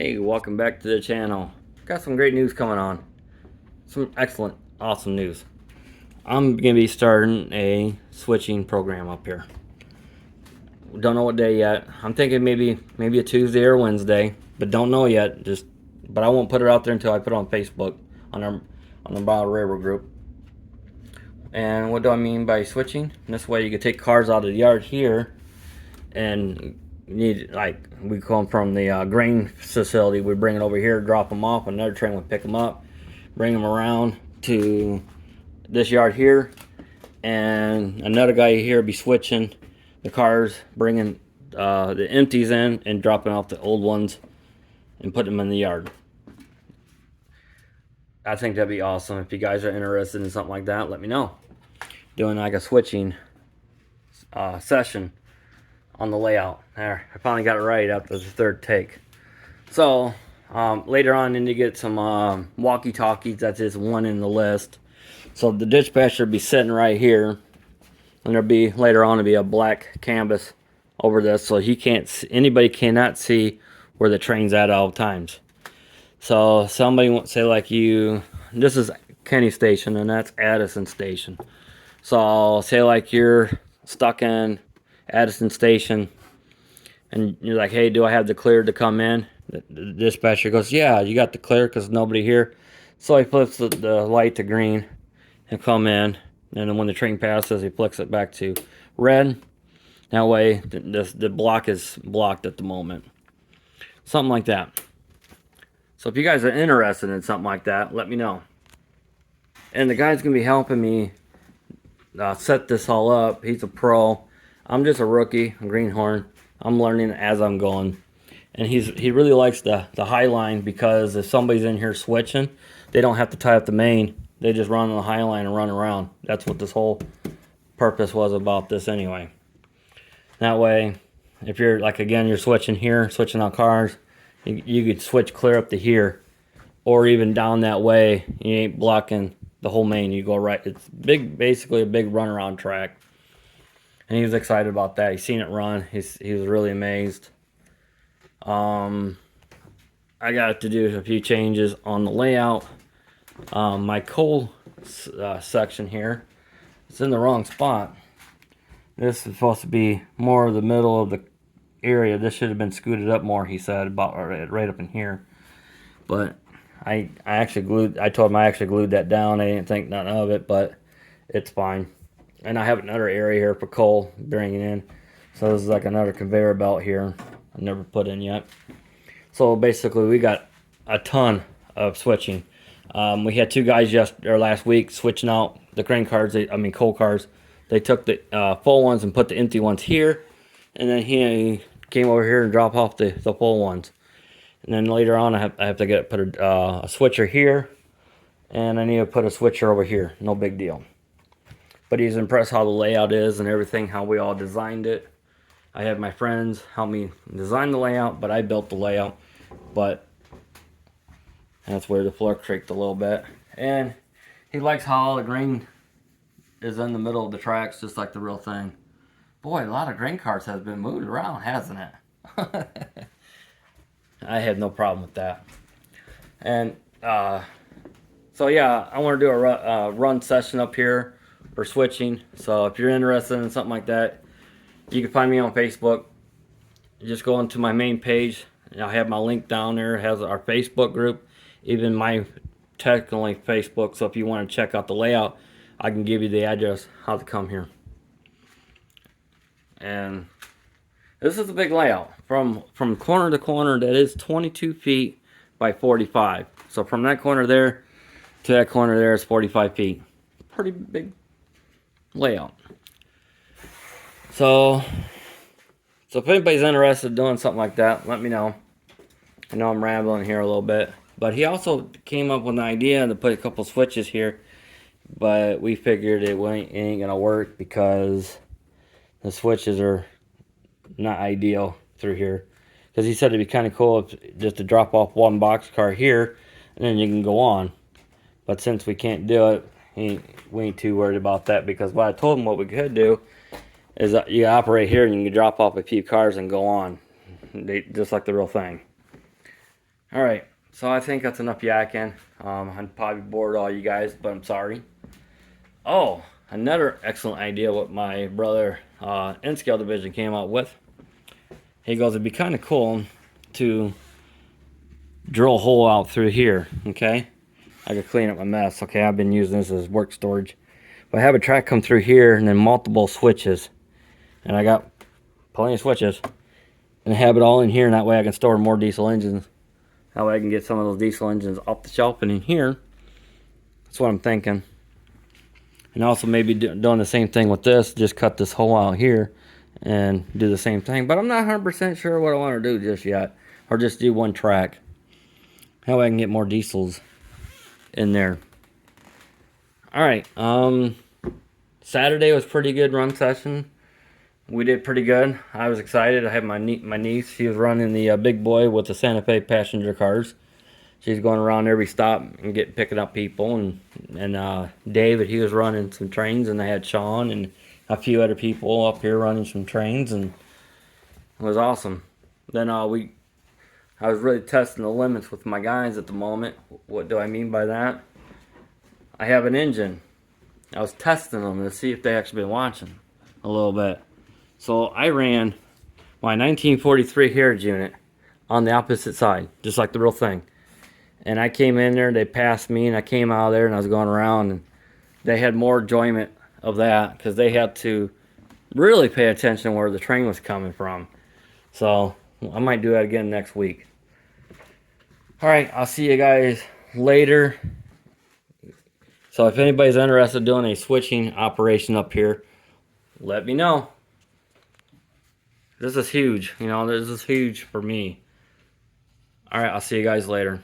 Hey, welcome back to the channel. Got some great news coming on. Some excellent, awesome news. I'm going to be starting a switching program up here. Don't know what day yet. I'm thinking maybe a Tuesday or Wednesday, but don't know yet. But I won't put it out there until I put it on Facebook on the Bottle Railroad group. And what do I mean by switching? This way you can take cars out of the yard here and we come from the grain facility, we bring it over here, drop them off, another train would pick them up, bring them around to this yard here, and another guy here would be switching the cars, bringing the empties in and dropping off the old ones and putting them in the yard. I think that'd be awesome. If you guys are interested in something like that, let me know. Doing like a switching session on the layout. There, I finally got it right after the third take. So later on, I need to get some Walkie Talkies. That's just one in the list. So the dispatcher will be sitting right here, and there'll be later on to be a black canvas over this, so anybody cannot see where the train's at all times. So somebody won't say like this is Kenny Station, and that's Addison Station. So I'll say like you're stuck in Addison Station, and you're like, hey, do I have the clear to come in? The dispatcher goes, yeah, you got the clear because nobody here. So he flips the light to green and come in, and then when the train passes, he flicks it back to red. That way the block is blocked at the moment. Something like that. So if you guys are interested in something like that, let me know. And the guy's gonna be helping me set this all up. He's a pro. I'm just a rookie, a greenhorn. I'm learning as I'm going. And he really likes the high line, because if somebody's in here switching, they don't have to tie up the main. They just run on the high line and run around. That's what this whole purpose was about this anyway. That way, if you're like, again, you're switching here, switching out cars, you could switch clear up to here, or even down that way. You ain't blocking the whole main. You go right. It's basically a big runaround track. And he was excited about that. He's seen it run. He was really amazed. I got to do a few changes on the layout. My coal section here, it's in the wrong spot. This is supposed to be more the middle of the area. This should have been scooted up more, he said, about right up in here. But I told him I actually glued that down. I didn't think nothing of it, but it's fine. And I have another area here for coal bringing in. So this is like another conveyor belt here. I've never put in yet. So basically we got a ton of switching. We had two guys last week switching out the crane cars, coal cars. They took the full ones and put the empty ones here. And then he came over here and dropped off the full ones. And then later on I have to put a switcher here. And I need to put a switcher over here. No big deal. But he's impressed how the layout is and everything, how we all designed it. I had my friends help me design the layout, but I built the layout. But that's where the floor creaked a little bit. And he likes how all the grain is in the middle of the tracks, just like the real thing. Boy, a lot of grain cars has been moved around, hasn't it? I had no problem with that. And so yeah, I want to do a run session up here for switching. So if you're interested in something like that, you can find me on Facebook. You just go into my main page. I have my link down there. It has our Facebook group, even my technically Facebook. So if you want to check out the layout, I can give you the address how to come here. And this is a big layout from corner to corner. That is 22 feet by 45. So from that corner there to that corner there is 45 feet. Pretty big layout. So if anybody's interested in doing something like that, let me know. I know I'm rambling here a little bit, but he also came up with an idea to put a couple switches here, but we figured it ain't gonna work because the switches are not ideal through here. Because he said it'd be kind of cool just to drop off one box car here and then you can go on. But since we can't do it, we ain't too worried about that, because what I told him what we could do is you operate here and you can drop off a few cars and go on. Just like the real thing. All right, so I think that's enough yakking. I'm probably bored all you guys, but I'm sorry. Oh, another excellent idea what my brother in scale division came up with. He goes, it'd be kind of cool to drill a hole out through here, okay? I could clean up my mess. Okay, I've been using this as work storage. But I have a track come through here and then multiple switches. And I got plenty of switches. And I have it all in here, and that way I can store more diesel engines. That way I can get some of those diesel engines off the shelf and in here. That's what I'm thinking. And also maybe doing the same thing with this. Just cut this hole out here and do the same thing. But I'm not 100% sure what I want to do just yet. Or just do one track. That way I can get more diesels in there. Alright, Saturday was pretty good run session. We did pretty good. I was excited. I had my niece. She was running the big boy with the Santa Fe passenger cars. She's going around every stop and picking up people. And David, he was running some trains, and they had Sean and a few other people up here running some trains, and it was awesome. Then I was really testing the limits with my guys at the moment. What do I mean by that? I have an engine. I was testing them to see if they actually been watching a little bit. So I ran my 1943 Heritage unit on the opposite side, just like the real thing. And I came in there, they passed me, and I came out of there, and I was going around, and they had more enjoyment of that because they had to really pay attention where the train was coming from. So I might do that again next week. All right, I'll see you guys later. So if anybody's interested in doing a switching operation up here, let me know. This is huge. You know, this is huge for me. All right, I'll see you guys later.